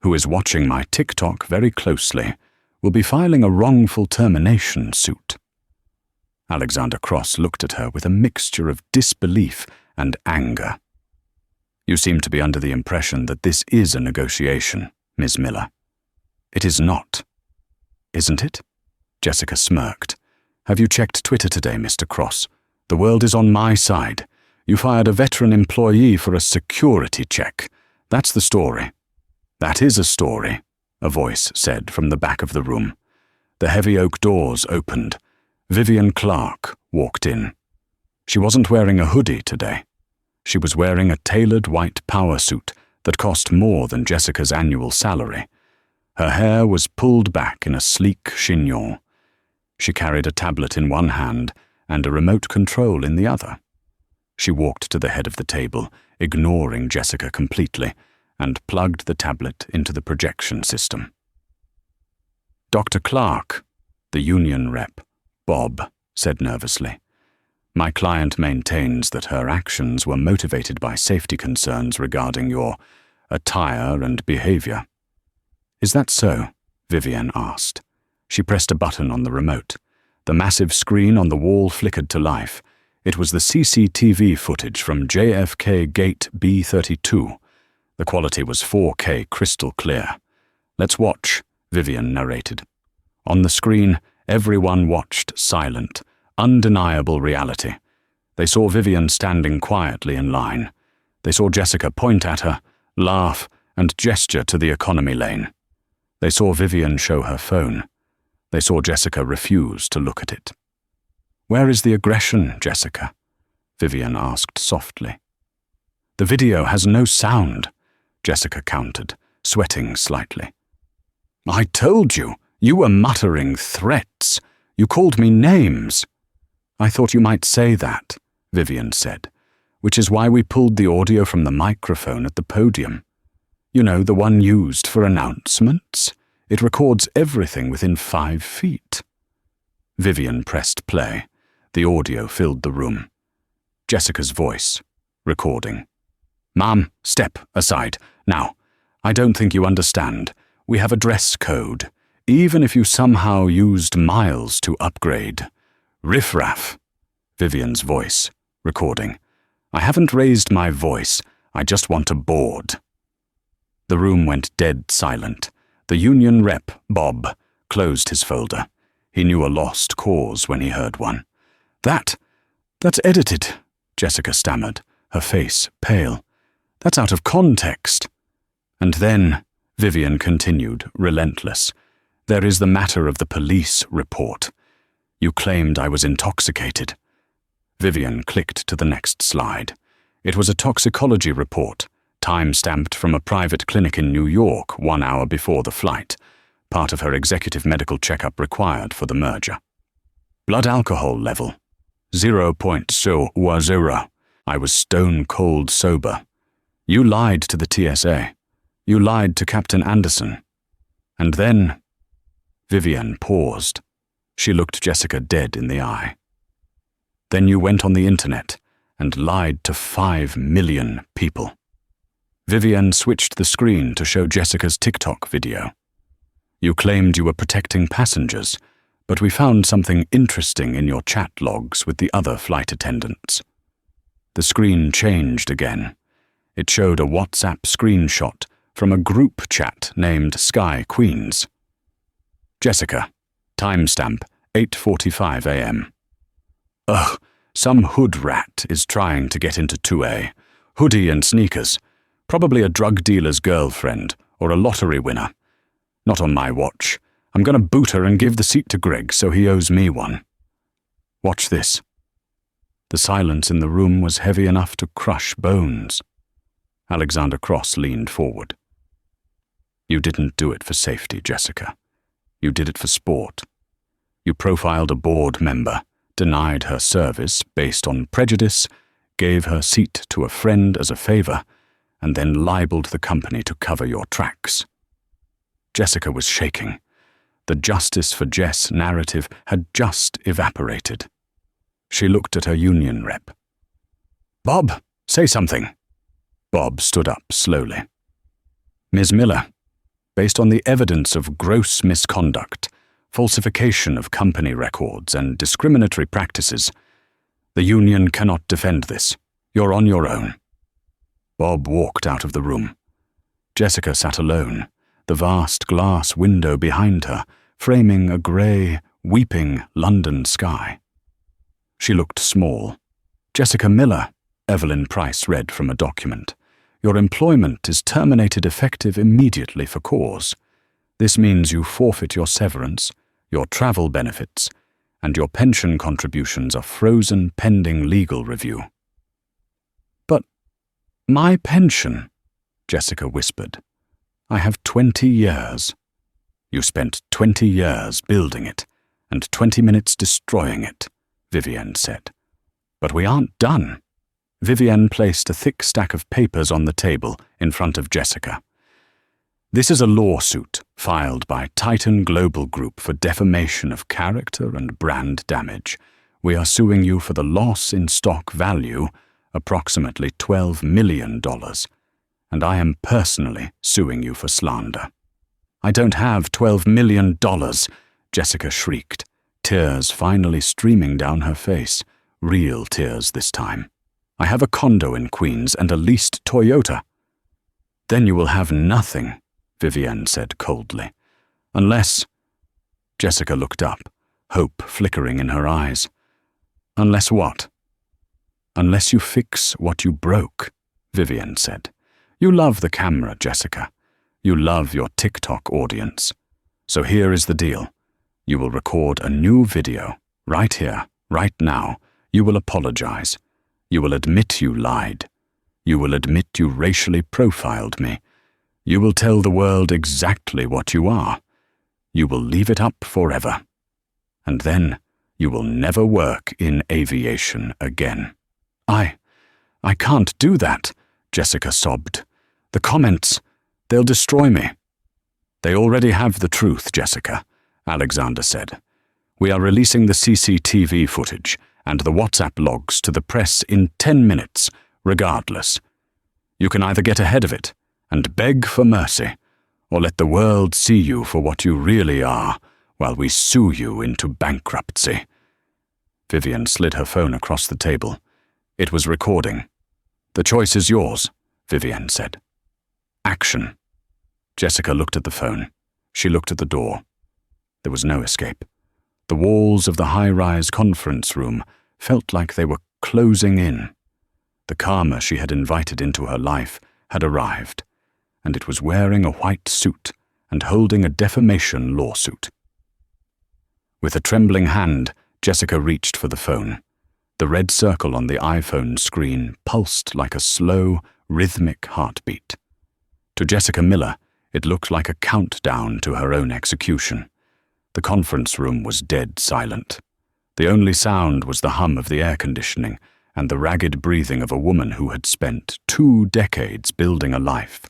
A: who is watching my TikTok very closely, will be filing a wrongful termination suit." Alexander Cross looked at her with a mixture of disbelief and anger. You seem to be under the impression that this is a negotiation, Ms. Miller. It is not. Isn't it? Jessica smirked. Have you checked Twitter today, Mr. Cross? The world is on my side. You fired a veteran employee for a security check. That's the story. That is a story, a voice said from the back of the room. The heavy oak doors opened. Vivian Clark walked in. She wasn't wearing a hoodie today. She was wearing a tailored white power suit that cost more than Jessica's annual salary. Her hair was pulled back in a sleek chignon. She carried a tablet in one hand and a remote control in the other. She walked to the head of the table, ignoring Jessica completely, and plugged the tablet into the projection system. Dr. Clark, the union rep, Bob, said nervously. My client maintains that her actions were motivated by safety concerns regarding your attire and behavior. Is that so? Vivian asked. She pressed a button on the remote. The massive screen on the wall flickered to life. It was the CCTV footage from JFK Gate B32. The quality was 4K crystal clear. Let's watch, Vivian narrated. On the screen, everyone watched silent, undeniable reality. They saw Vivian standing quietly in line. They saw Jessica point at her, laugh, and gesture to the economy lane. They saw Vivian show her phone. They saw Jessica refuse to look at it. Where is the aggression, Jessica? Vivian asked softly. The video has no sound, Jessica countered, sweating slightly. I told you, you were muttering threats. You called me names. I thought you might say that, Vivian said, which is why we pulled the audio from the microphone at the podium. You know, the one used for announcements. It records everything within 5 feet. Vivian pressed play. The audio filled the room. Jessica's voice, recording. Ma'am, step aside. Now, I don't think you understand. We have a dress code. Even if you somehow used miles to upgrade. Riffraff. Vivian's voice, recording. I haven't raised my voice. I just want a board. The room went dead silent. The union rep, Bob, closed his folder. He knew a lost cause when he heard one. That's edited, Jessica stammered, her face pale. That's out of context. And then, Vivian continued, relentless, there is the matter of the police report. You claimed I was intoxicated. Vivian clicked to the next slide. It was a toxicology report, time-stamped from a private clinic in New York 1 hour before the flight, part of her executive medical checkup required for the merger. Blood alcohol level, 0.010. I was stone-cold sober. You lied to the TSA. You lied to Captain Anderson. And then, Vivian paused. She looked Jessica dead in the eye. Then you went on the internet and lied to 5 million people. Vivian switched the screen to show Jessica's TikTok video. You claimed you were protecting passengers, but we found something interesting in your chat logs with the other flight attendants. The screen changed again. It showed a WhatsApp screenshot from a group chat named Sky Queens. Jessica, timestamp 8:45 a.m. Ugh, some hood rat is trying to get into 2A. Hoodie and sneakers. Probably a drug dealer's girlfriend or a lottery winner. Not on my watch. I'm going to boot her and give the seat to Greg so he owes me one. Watch this. The silence in the room was heavy enough to crush bones. Alexander Cross leaned forward. You didn't do it for safety, Jessica. You did it for sport. You profiled a board member, denied her service based on prejudice, gave her seat to a friend as a favor, and then libeled the company to cover your tracks. Jessica was shaking. The justice for Jess narrative had just evaporated. She looked at her union rep. Bob, say something. Bob stood up slowly. Ms. Miller, based on the evidence of gross misconduct, falsification of company records, and discriminatory practices. The union cannot defend this. You're on your own." Bob walked out of the room. Jessica sat alone, the vast glass window behind her, framing a grey, weeping London sky. She looked small. "Jessica Miller," Evelyn Price read from a document. "Your employment is terminated effective immediately for cause. This means you forfeit your severance, your travel benefits, and your pension contributions are frozen pending legal review." "But my pension," Jessica whispered. "I have 20 years. "You spent 20 years building it, and 20 minutes destroying it," Vivienne said. "But we aren't done." Vivienne placed a thick stack of papers on the table in front of Jessica. "This is a lawsuit filed by Titan Global Group for defamation of character and brand damage. We are suing you for the loss in stock value, approximately $12 million, and I am personally suing you for slander." "I don't have $12 million, Jessica shrieked, tears finally streaming down her face, real tears this time. "I have a condo in Queens and a leased Toyota." "Then you will have nothing," Vivienne said coldly. "Unless—" Jessica looked up, hope flickering in her eyes. "Unless what?" "Unless you fix what you broke," Vivienne said. "You love the camera, Jessica. You love your TikTok audience. So here is the deal. You will record a new video, right here, right now. You will apologize. You will admit you lied. You will admit you racially profiled me. You will tell the world exactly what you are. You will leave it up forever. And then you will never work in aviation again." I can't do that," Jessica sobbed. "The comments, they'll destroy me." "They already have the truth, Jessica," Alexander said. "We are releasing the CCTV footage and the WhatsApp logs to the press in 10 minutes, regardless. You can either get ahead of it and beg for mercy, or let the world see you for what you really are while we sue you into bankruptcy." Vivienne slid her phone across the table. It was recording. "The choice is yours," Vivienne said. "Action." Jessica looked at the phone. She looked at the door. There was no escape. The walls of the high-rise conference room felt like they were closing in. The karma she had invited into her life had arrived, and it was wearing a white suit and holding a defamation lawsuit. With a trembling hand, Jessica reached for the phone. The red circle on the iPhone screen pulsed like a slow, rhythmic heartbeat. To Jessica Miller, it looked like a countdown to her own execution. The conference room was dead silent. The only sound was the hum of the air conditioning and the ragged breathing of a woman who had spent 2 decades building a life,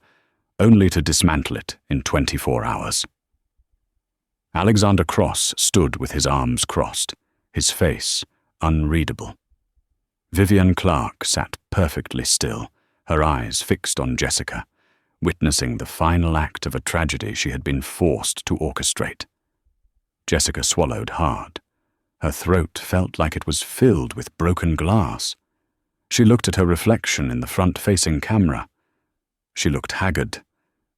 A: only to dismantle it in 24 hours. Alexander Cross stood with his arms crossed, his face unreadable. Vivienne Clark sat perfectly still, her eyes fixed on Jessica, witnessing the final act of a tragedy she had been forced to orchestrate. Jessica swallowed hard. Her throat felt like it was filled with broken glass. She looked at her reflection in the front-facing camera. She looked haggard.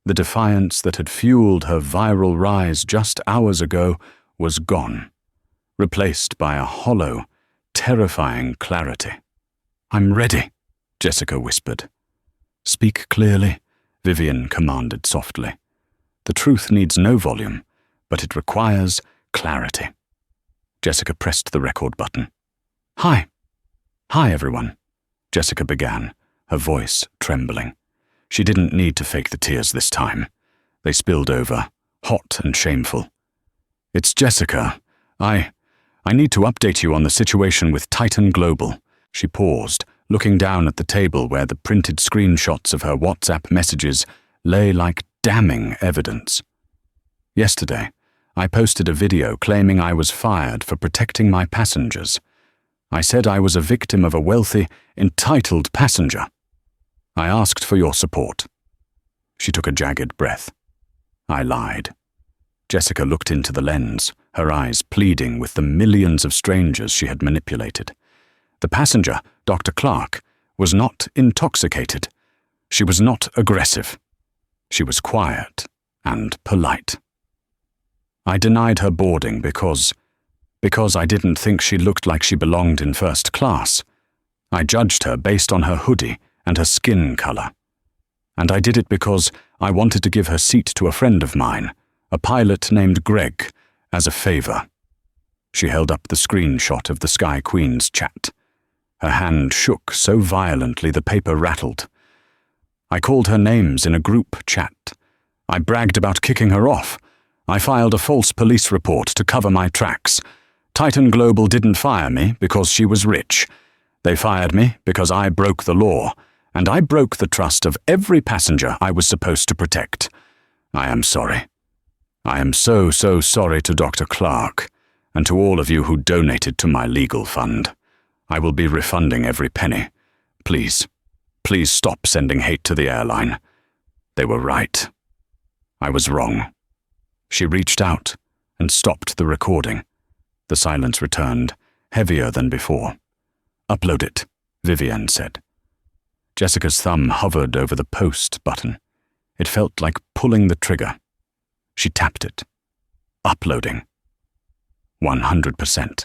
A: The defiance that had fueled her viral rise just hours ago was gone, replaced by a hollow, terrifying clarity. "I'm ready," Jessica whispered. "Speak clearly," Vivienne commanded softly. "The truth needs no volume, but it requires clarity." Jessica pressed the record button. Hi, everyone," Jessica began, her voice trembling. She didn't need to fake the tears this time. They spilled over, hot and shameful. "It's Jessica. I need to update you on the situation with Titan Global." She paused, looking down at the table where the printed screenshots of her WhatsApp messages lay like damning evidence. "Yesterday, I posted a video claiming I was fired for protecting my passengers. I said I was a victim of a wealthy, entitled passenger. I asked for your support." She took a jagged breath. "I lied." Jessica looked into the lens, her eyes pleading with the millions of strangers she had manipulated. The passenger, Dr. Clark, was not intoxicated. She was not aggressive. She was quiet and polite. I denied her boarding because I didn't think she looked like she belonged in first class. I judged her based on her hoodie and her skin color. And I did it because I wanted to give her seat to a friend of mine, a pilot named Greg, as a favor. She held up the screenshot of the Sky Queen's chat. Her hand shook so violently the paper rattled. I called her names in a group chat. I bragged about kicking her off. I filed a false police report to cover my tracks. Titan Global didn't fire me because she was rich. They fired me because I broke the law, and I broke the trust of every passenger I was supposed to protect. I am sorry. I am so sorry to Dr. Clark, and to all of you who donated to my legal fund. I will be refunding every penny. Please stop sending hate to the airline. They were right. I was wrong. She reached out and stopped the recording. The silence returned, heavier than before. Upload it, Vivian said. Jessica's thumb hovered over the post button. It felt like pulling the trigger. She tapped it. Uploading. 100%.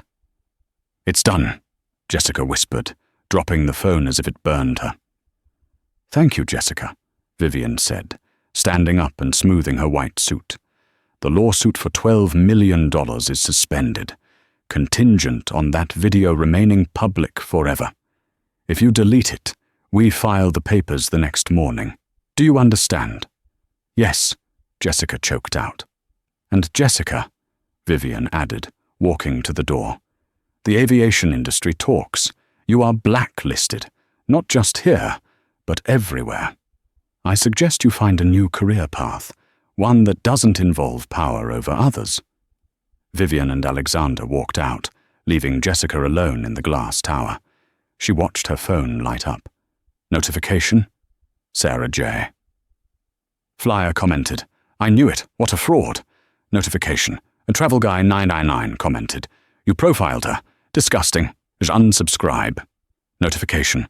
A: It's done, Jessica whispered, dropping the phone as if it burned her. Thank you, Jessica, Vivian said, standing up and smoothing her white suit. The lawsuit for $12 million is suspended, contingent on that video remaining public forever. If you delete it, we file the papers the next morning. Do you understand? Yes, Jessica choked out. And Jessica, Vivian added, walking to the door. The aviation industry talks. You are blacklisted, not just here, but everywhere. I suggest you find a new career path, one that doesn't involve power over others. Vivian and Alexander walked out, leaving Jessica alone in the glass tower. She watched her phone light up. Notification? Sarah J. Flyer commented, I knew it, what a fraud. Notification. A travel guy 999 commented, you profiled her. Disgusting. Unsubscribe. Notification.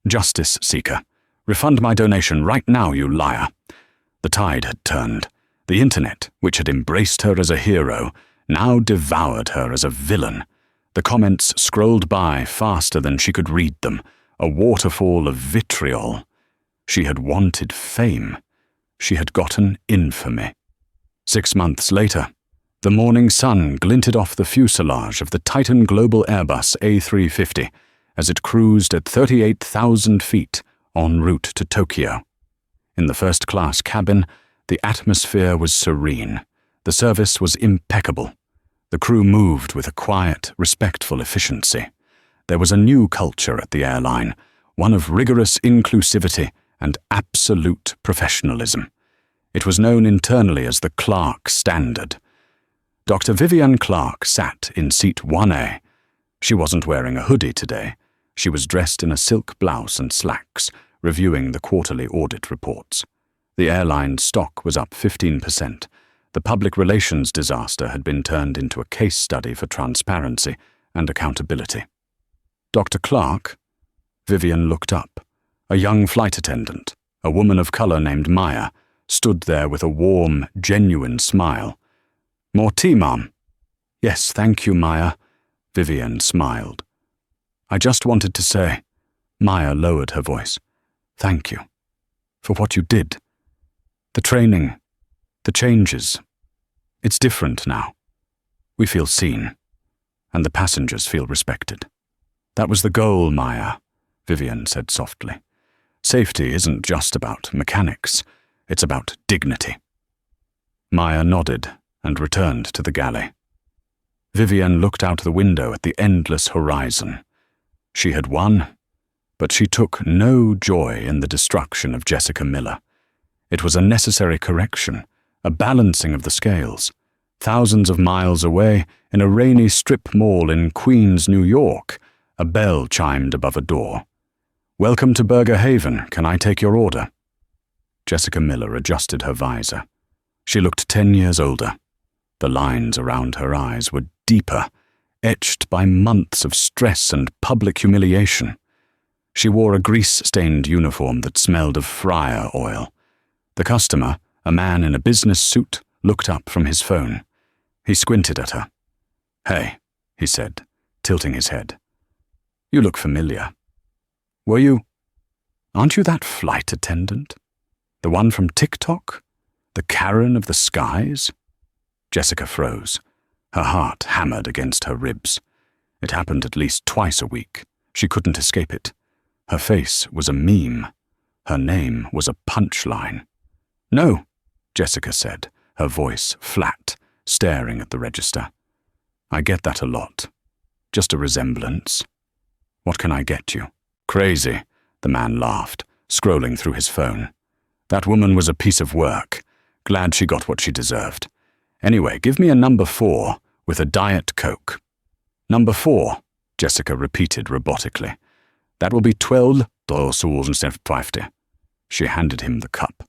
A: Justice seeker. Refund my donation right now, you liar. The tide had turned. The internet, which had embraced her as a hero, now devoured her as a villain. The comments scrolled by faster than she could read them, a waterfall of vitriol. She had wanted fame. She had gotten infamy. 6 months later, the morning sun glinted off the fuselage of the Titan Global Airbus A350 as it cruised at 38,000 feet en route to Tokyo. In the first-class cabin, the atmosphere was serene. The service was impeccable. The crew moved with a quiet, respectful efficiency. There was a new culture at the airline, one of rigorous inclusivity and absolute professionalism. It was known internally as the Clark Standard. Dr. Vivian Clark sat in seat 1A. She wasn't wearing a hoodie today. She was dressed in a silk blouse and slacks, reviewing the quarterly audit reports. The airline's stock was up 15%. The public relations disaster had been turned into a case study for transparency and accountability. Dr. Clark? Vivian looked up. A young flight attendant, a woman of color named Maya, stood there with a warm, genuine smile. More tea, Mom? Yes, thank you, Maya. Vivian smiled. I just wanted to say, Maya lowered her voice, thank you for what you did. The training, the changes. It's different now. We feel seen, and the passengers feel respected. That was the goal, Maya, Vivian said softly. Safety isn't just about mechanics. It's about dignity. Maya nodded and returned to the galley. Vivian looked out the window at the endless horizon. She had won, but she took no joy in the destruction of Jessica Miller. It was a necessary correction, a balancing of the scales. Thousands of miles away, in a rainy strip mall in Queens, New York, a bell chimed above a door. Welcome to Burger Haven. Can I take your order? Jessica Miller adjusted her visor. She looked 10 years older. The lines around her eyes were deeper, etched by months of stress and public humiliation. She wore a grease-stained uniform that smelled of fryer oil. The customer, a man in a business suit, looked up from his phone. He squinted at her. "Hey," he said, tilting his head. "You look familiar. Aren't you that flight attendant? The one from TikTok? The Karen of the skies?" Jessica froze. Her heart hammered against her ribs. It happened at least twice a week. She couldn't escape it. Her face was a meme. Her name was a punchline. "No," Jessica said, her voice flat, staring at the register. "I get that a lot. Just a resemblance. What can I get you?" "Crazy," the man laughed, scrolling through his phone. "That woman was a piece of work. Glad she got what she deserved. Anyway, give me a number 4 with a Diet Coke." "Number 4," Jessica repeated robotically. "That will be $12.50. She handed him the cup.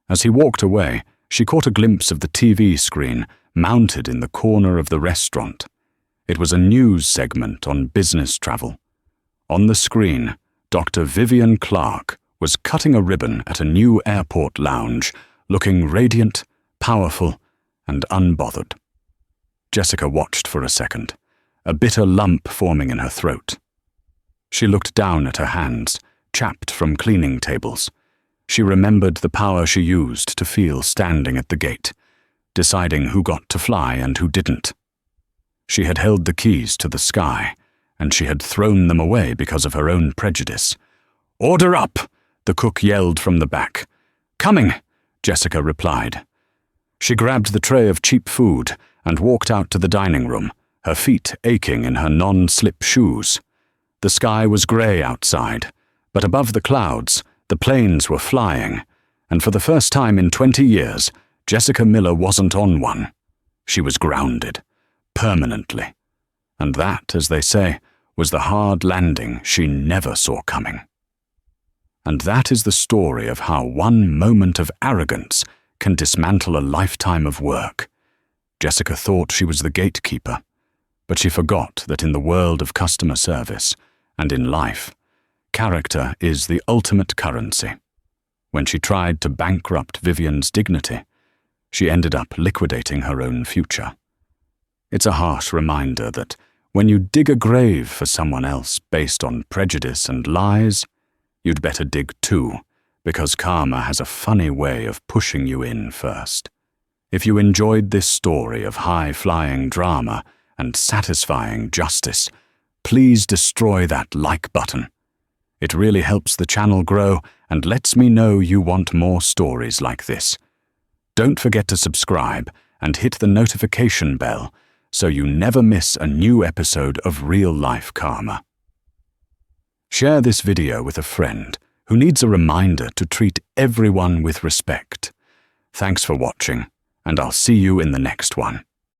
A: As he walked away, she caught a glimpse of the TV screen mounted in the corner of the restaurant. It was a news segment on business travel. On the screen, Dr. Vivian Clark was cutting a ribbon at a new airport lounge, looking radiant, powerful, and unbothered. Jessica watched for a second, a bitter lump forming in her throat. She looked down at her hands, chapped from cleaning tables. She remembered the power she used to feel standing at the gate, deciding who got to fly and who didn't. She had held the keys to the sky, and she had thrown them away because of her own prejudice. "Order up!" the cook yelled from the back. "Coming," Jessica replied. She grabbed the tray of cheap food and walked out to the dining room, her feet aching in her non-slip shoes. The sky was grey outside, but above the clouds, the planes were flying, and for the first time in 20 years, Jessica Miller wasn't on one. She was grounded, permanently. And that, as they say, was the hard landing she never saw coming. And that is the story of how one moment of arrogance can dismantle a lifetime of work. Jessica thought she was the gatekeeper, but she forgot that in the world of customer service, and in life, character is the ultimate currency. When she tried to bankrupt Vivian's dignity, she ended up liquidating her own future. It's a harsh reminder that when you dig a grave for someone else based on prejudice and lies, you'd better dig 2, because karma has a funny way of pushing you in first. If you enjoyed this story of high-flying drama and satisfying justice, please destroy that like button. It really helps the channel grow and lets me know you want more stories like this. Don't forget to subscribe and hit the notification bell so you never miss a new episode of real-life karma. Share this video with a friend who needs a reminder to treat everyone with respect. Thanks for watching, and I'll see you in the next one.